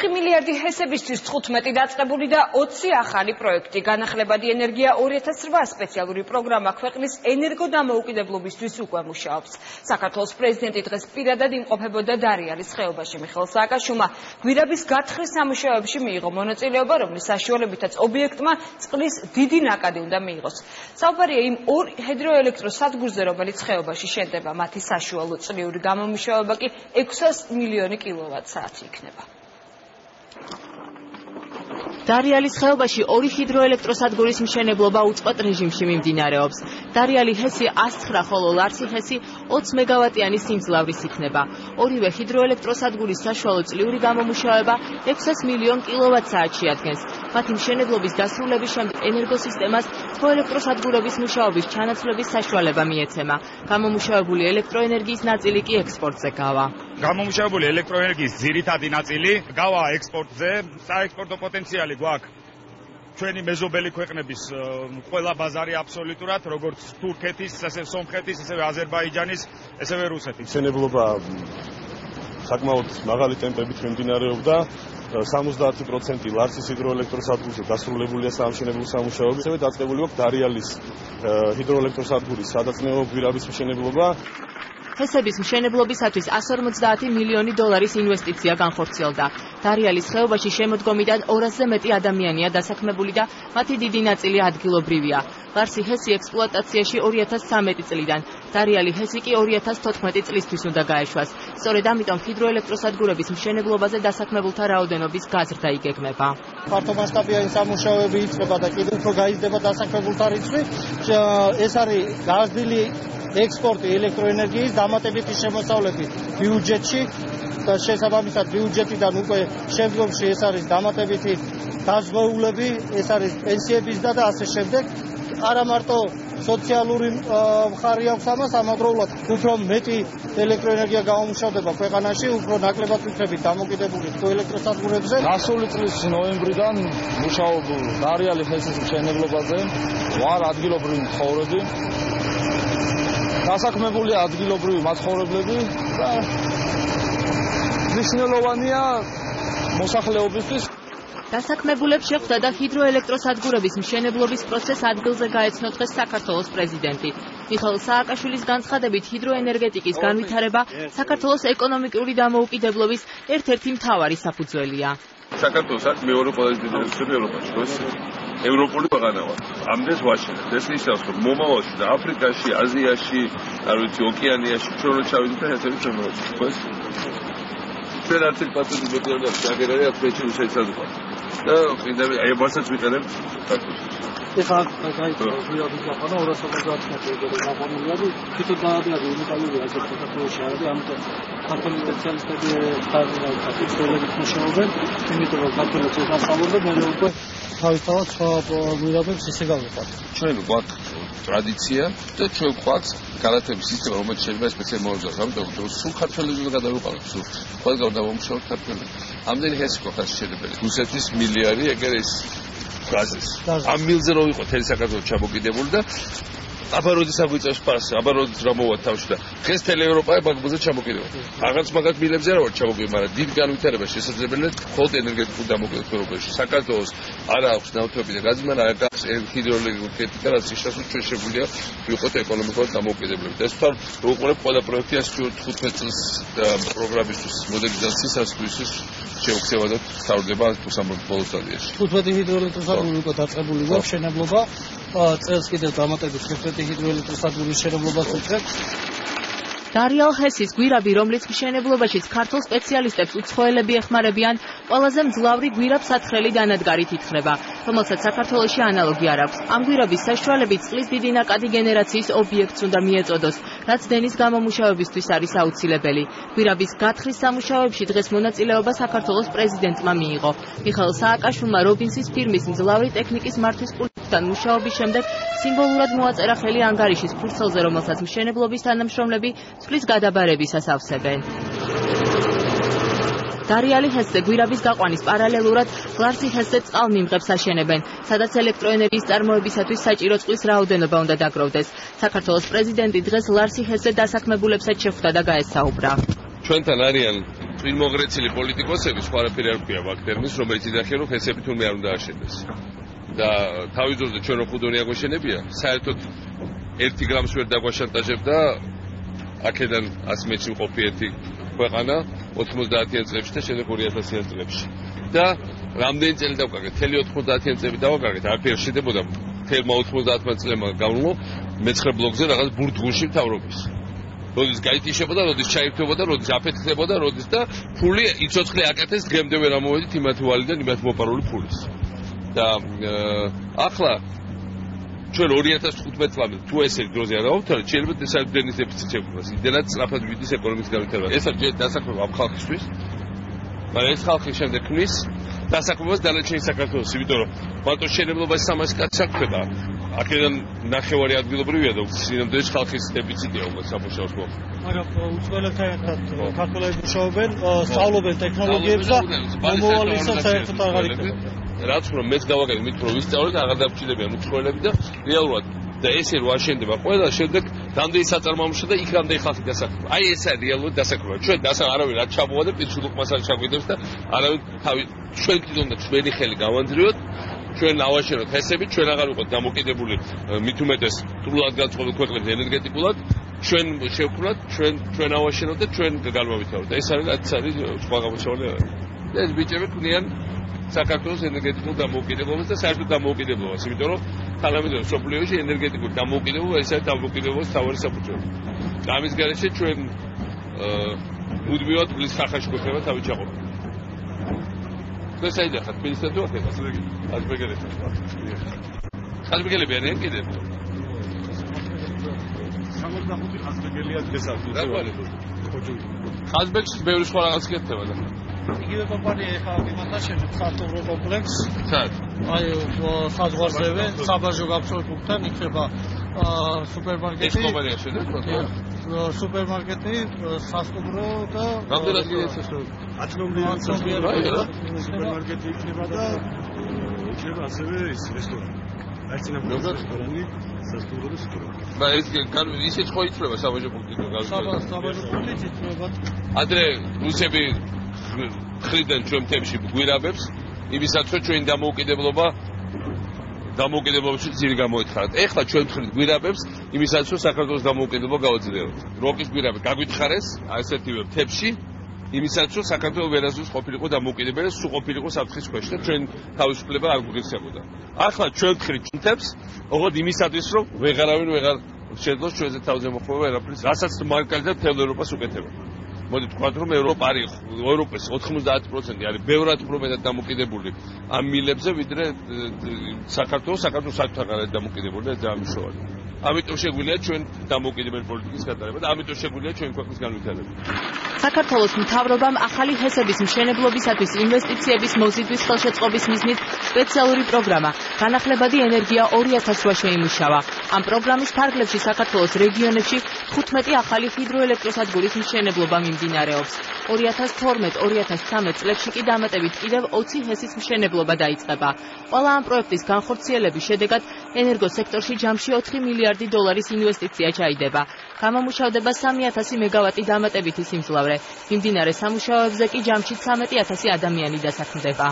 მილიარდი ჰესებისთვის 15 დაწყებული და 20 ახალი პროექტი. განახლებადი ენერგია 2008 სპეციალური პროგრამა ქვეყნის ენერგოდამოუკიდებლობისთვის უკვე მუშაობს. საქართველოს პრეზიდენტი დღეს პირადად იმყოფებოდა დარიალის ხეობაში. მიხეილ სააკაშვილმა გვირაბის გათხრის სამუშაოებში მიიღო მონაწილეობა, რომლის საშუალებითაც ობიექტმა წყლის დიდი ნაკადი უნდა მიიღოს. საუბარია იმ ორ ჰიდროელექტროსადგურზე, რომელიც ხეობაში შენდება. მათი საშუალო წლიური გამომუშავება კი 600 მილიონი კილოვატ-საათი იქნება. დარიალის ხეობაში ორი ჰიდროელექტროსადგურის მშენებლობა უწყვეტ რეჟიმში მიმდინარეობს. დარიალი ჰესი 109, ხოლო ლარსი ჰესი 20 მეგავატიანი სიმძლავრის იქნება. ორივე ჰიდროელექტროსადგურის საშუალო წლიური გამომუშავება 600 მილიონ კილოვატ-საათში ადგენს. მათი მშენებლობის დასრულების შემდეგ ენერგოსისტემას თბოელექტროსადგურების მუშაობის ჩანაცვლების საშუალება მიეცემა. გამომუშავებული ელექტროენერგიის ნაწილი კი ექსპორტზე გავა. გამომუშავებული ელექტროენერგიის ძირითადი ნაწილი გავა ექსპორტზე. საექსპორტო პოტენციალი გვაქვს ჩვენი მეზობელი ქვეყნების ყველა ბაზარი აბსოლუტურად, როგორც თურქეთის, ასევე სომხეთის, ასევე აზერბაიჯანის, ასევე რუსეთის. მშენებლობა საკმაოდ მაღალი ტემპებით მიმდინარეობდა. 70% ლარსის ჰიდროელექტროსადგურზე დასრულებულია საამშენებლო სამუშაოები. ასევე დაწყებული აქვს დარიალის ჰიდროელექტროსადგურის სადაწნევო გვირაბის მშენებლობა. ჰესების მშენებლობისათვის 150 მილიონი დოლარის ინვესტიცია განხორციელდა. დარიალის ხეობაში შემოდგომიდან 200-ზე მეტი ადამიანია დასაქმებული და მათი დიდი ნაწილი ადგილობრივია. ლარსი ჰესი ექსპლუატაციაში 2013 წლიდან, დარიალი ჰესი კი 2014 წლისთვის უნდა გაეშვას. სწორედ ამიტომ ჰიდროელექტროსადგურების მშენებლობაზე დასაქმებულთა რაოდენობის გაზრდა იგეგმება. ფართომასშტაბიანი სამუშაოები იწყება და კიდევ უფრო გაიზრდება დასაქმებულთა რიცხვი. ეს არის გაზრდილი ექსპორტი ელექტროენერგიის, დამატებითი შემოსავლები ბიუჯეტში და შესაბამისად ბიუჯეტიდან უკვე შემდგომში ეს არის დამატებითი დაზღვეულები, ეს არის პენსიების და ასე შემდეგ. არა მარტო სოციალური მხარი აქვს ამას, ამავდროულად უფრო მეტი ელექტროენერგია გამომუშავდება ქვეყანაში, უფრო ნაკლებად ვიქნებით დამოკიდებული თბოელექტროსადგურებზე. გასული წლის ნოემბრიდან მუშაობ დარიალი ჰესის მშენებლობაზე ვარ ადგილობრივი მცხოვრები. დასაქმებული ადგილობრივი მაცხოვრებლები და მნიშვნელოვანია მოსახლეობისთვის. დასაქმებულებს შეხვდა და ჰიდროელექტროსადგურების მშენებლობის პროცესს ადგილზე გაეცნო დღეს საქართველოს პრეზიდენტი. მიხეილ სააკაშვილის განცხადებით, ჰიდროენერგეტიკის განვითარება საქართველოს ეკონომიკური დამოუკიდებლობის ერთ-ერთი მთავარი საფუძველია. საქართველოს აქ მეორე ყველაზე დიდი რესურსი ევროპაში. ევროპული ქვეყანა ვარ. ამდენ ვაშინებ. ეს ნიშნავს, რომ მომავალში და აფრიკაში, აზიაში, არ ვიცი, ოკეანიაში ჩვენ რო ჩავიდეთ და ესეთი შემოვიწყოთ, ხო? ჩვენ არც ერთ პატენტი მოგდოდა, აგერარი აქ მეჩი შეიძლება. და მინდა აი მასაც ვიყენებ საქართველოში. ეხლა გვირაბის გაყანა 250 მეტრი გაყანულია და თვითონ დაადიადი უნიკალურია ეს საქართველოში არის, ამიტომ ქართული სპეციალისტები ხარჯებით მუშაობენ, იმიტომ რომ საქართველოს ეს ასწავლონ და მე უკვე თავისთავად სხვა გვირაბებს ისე გავიყავ. ჩვენ გვაქვს ტრადიცია და ჩვენ გვაქვს განათლების სისტემა, რომელიც შეიძლება სპეციალურად მოძრაოს, ამიტომ რომ სულ ქართველებს უნდა გადავიყავოთ, სულ ყველგან დავამუშავოთ ქართველებს. ამდენი ჰესი გვაქვს შეიძლება. რუსეთის მილიარდი ეგერ ის გაზის. ამ მილზე რო იყო თელი საქართველოს ჩამოკიდებული და აბა როდის აგვიწევს პასი, აბა როდის რა მოვა თავში და დღეს თელი ევროპა ბაგბოზე ჩამოკიდებული. რაღაც მაგათ მილებზე რა ვარ ჩამოკიდებული, მაგრამ დიდ განვითარება შესაძლებელია მხოლოდ ენერგეტიკულ დამოკიდებულებაში. საქართველოს არა აქვს ნავთობი და გაზი, მაგრამ აქვს ჰიდროელექტრიკა, რაც ისე ჩვენ შეგვიძლია ვიყოთ ეკონომიკურად დამოუკიდებლები. ეს თორ უყურებ ყველა პროექტი 15 წლის პროგრამისთვის მოდერნიზაციისათვის შეუქცევა და სწავლდება ბოლო სტადიაში. 15 ჰიდროელექტროსადგური უკვე დაწყებული გვაქვს მშენებლობა. წელს კიდევ დამატებით 11 ჰიდროელექტროსადგურის მშენებლობას ვუწევთ. დარიალ ჰესის გვირაბი, რომლის მშენებლობაშიც ქართულ სპეციალისტებს უცხოელები ეხმარებიან, ყველაზე მძლავრი გვირაბ-სათხრელი დანადგარით ითხრება, რომელსაც საქართველოში ანალოგი არ აქვს. ამ გვირაბის საშუალებით წყლის დიდი ნაკადი გენერაციის ობიექტს უნდა მიეწოდოს, რაც დენის გამომუშავებისთვის არის აუცილებელი. გვირაბის გათხრის სამუშაოებში დღეს მონაწილეობა საქართველოს პრეზიდენტმა მიიღო. მიხეილ სააკაშვილმა რობინსის ფირმის მძლავრი ტექნიკის მართვის პულტთან მუშაობის შემდეგ სიმბოლურად მოაწერა ხელი ანგარიშის ფურცელზე, რომელსაც მშენებლობის თანამშრომლები წყლის გადაბარებისას ავსებენ. დარიალი ჰესზე გვირაბის გაყვანის პარალელურად ლარსი ჰესზე წყალმიმღებს აშენებენ, სადაც ელექტროენერგიის წარმოებისათვის საჭირო წყლის რაოდენობა უნდა დაგროვდეს. საქართველოს პრეზიდენტი დღეს ლარსი ჰესზე დასაქმებულებსაც შეხვდა და გაესაუბრა. ჩვენთან არიან წვიმოგრეცილი პოლიტიკოსები სხვა არაფერი არ ქვია მაგ ტერმინს, რომელიც იდახია რომ ჰესები თურმე არ უნდა აშენდეს. და თავის დროზე ჩვენ რო ხუდონი აგვაშენებია, საერთოდ 1 გრამს ვერ დაგვაშანტაჟებდა აქედან 100 მეტრში მყოფი ერთი ქვეყანა 90-იან წლებში და შემდეგ 2000-იან წლებში. და რამდენი წელი დავკარგეთ? მთელი 90-იან წლები დავაკარგეთ, არაფერი შედებოდა. თელმა 90-იან წლებმა გამო მე-9 ბლოკზე რაღაც ბურთგუნში მთავრობის. როდის გაიტიშებოდა, როდის ჩაირთვებოდა, როდის აფეთქდებოდა, როდის და ფული იცოცხლე აკეთეს, დღემდე ვერ ამოვედით იმათ ვალიდან იმათ მოპარული ფულის. და ახლა ჩვენ 2015 წლამდე თუ ესე დროზე არ გავუთავეთ, შეიძლება დასაქმების დეფიციტი შეგვიყვანოს. იმდენად სწრაფად მიდის ეკონომიკის განვითარება. ეს არის დასაქმება ამ ხალხისთვის. მაგრამ ეს ხალხი შემდეგ ქმნის დასაქმებას დანარჩენი საქართველოს, იმიტომ რომ მარტო შეერებლობაში 300 კაცი საქმეა. აქედან ნახევარი ადგილობრივია და სინამდვილეში ხალხის დეფიციტია უკვე სამუშაოს მოხდა. მაგრამ უცხოელებთან ერთად ქართველები მუშაობენ, სწავლობენ ტექნოლოგიებს და მომავალისაც საერთოდ აღარ იქნება. რაც რომ მეც გავაკეთე, მით რომ ვისწავლეთ, აღარ დაგჭირდებიან უცხოელები და რეალურად და ესე რო აშენდება ყველა შემდეგ რამდენი საწარმოო და იქ რამდენი ხალხი დასაქმება. აი ეს არის რეალურად დასაქმება. ჩვენ არავინ არ ჩამოვა და პირშულუკმას არ ჩაგვიდებს და არავინ თავი ჩვენ კიდევ და ჩვენი ხელი გავანდრიოთ. ჩვენ ავაშენოთ ჰესები, ჩვენ აღარ ვიყოთ დამოკიდებული მით უმეტეს სრულად განწყობილ ქვეყნებზე ენერგეტიკულად, ჩვენ შევქმნათ, ჩვენ ავაშენოთ და ჩვენ განვავითაროთ. ეს არის რაც არის სხვა გამოსავალი. ეს ბიჭები ქმნიან საქართველოს ენერგეტიკულ დამოუკიდებლობას და საერთოდ დამოუკიდებლობას, იმიტომ რომ თანამედროვე სოფლიოში ენერგეტიკული დამოუკიდებლობა ეს არის დამოუკიდებლობის თავარი საფუძველი. ამის გარეშე ჩვენ მუდმივად გლის სახაში გვექნება თავი ჩაყოფილი. დღეს აიდახათ თბილისთან თუ აქ ყაზბეგელები. ყაზბეგელები არიან კიდევ? 65 ყაზბეგელია დღეს აქ. ყაზბეგში ბევრი სხვა რაღაც კეთდება და იგივე კომპანია ეხლა იმათაშენებს სატურნო კომპლექს. სად? აი საზღვარზევე, საბაჟო გაფრთხილებთან იქნება სუპერმარკეტი. ეს კომპანია შედება? სუპერმარკეტი, სასტუმრო და რამდენად გიეცეს? 10 ნომერი სუპერმარკეტი იქნება და იქნება ასევე ის რესტორანი. არც ინაბულა რესტორანი, სასტუმრო და სუპერმარკეტი. მაგრამ ისიც ხო იწლება საბაჟო პუნქტი და საბაჟო პუნქტი იწლება. ადრე რუსები ხრიდან ჩვენ მთებში გვირაბებს, იმისაც რომ ჩვენ დამოუკიდებლობაში ძირი გამოეთხარათ. ეხლა ჩვენ ვთხრით გვირაბებს, იმისაც რომ საქართველოს დამოუკიდებლობა გაუძლიეროთ. როკის გვირაბი გაგვითხარეს, ასეთივე მთებში, იმისაც რომ საქართველო ვერასდროს ყოფილიყო დამოუკიდებელი, სულ ყოფილიყო საფრთხის ქვეშ და ჩვენ თავისუფლება არ გვღირსებოდა. ახლა ჩვენ ვთხრით ჩვენთებს, ოღონდ იმისათვის რომ ვეღარავინ ვეღარ შეძლოს ჩვენზე თავზე მოხმობა ერაფრის, რასაც მარკალი და მთელ ევროპას უკეთება. მოდი თქვათ რომ ევროპა არის ევროპის 90% არის ბევრად უფრო მეტად დამოკიდებული ამ მილებზე ვიდრე საქართველოს საერთოდ არ არის დამოკიდებული და ძალიან მნიშვნელოვანი. ამიტომ შეგვიძლია ჩვენ დამოუკიდებელი პოლიტიკის გატარება და ამიტომ შეგვიძლია ჩვენ ქვეყნის განვითარება. საქართველოს მთავრობამ ახალი ჰესების მშენებლობისათვის ინვესტიციების მოზიდვის ხელშეწყობის მიზნით სპეციალური პროგრამა განახლებადი ენერგია 2000 რვა შეიმუშავა. ამ პროგრამის ფარგლებში საქართველოს რეგიონებში 15 ახალი ჰიდროელექტროსადგურის მშენებლობა მიმდინარეობს. 2012-2013 წლებში კი დამატებით კიდევ 20 ჰესის მშენებლობა დაიწყება. ყველა ამ პროექტის განხორციელების შედეგად ენერგოსექტორში ჯამში 4 მილიარდი დოლარის ინვესტიცია ჩაიდება. გამომუშავდება 3000 მეგავატი დამატებითი სიმძლავრე. მიმდინარე სამუშაოებზე კი ჯამში 13000 ადამიანი დასაქმდება.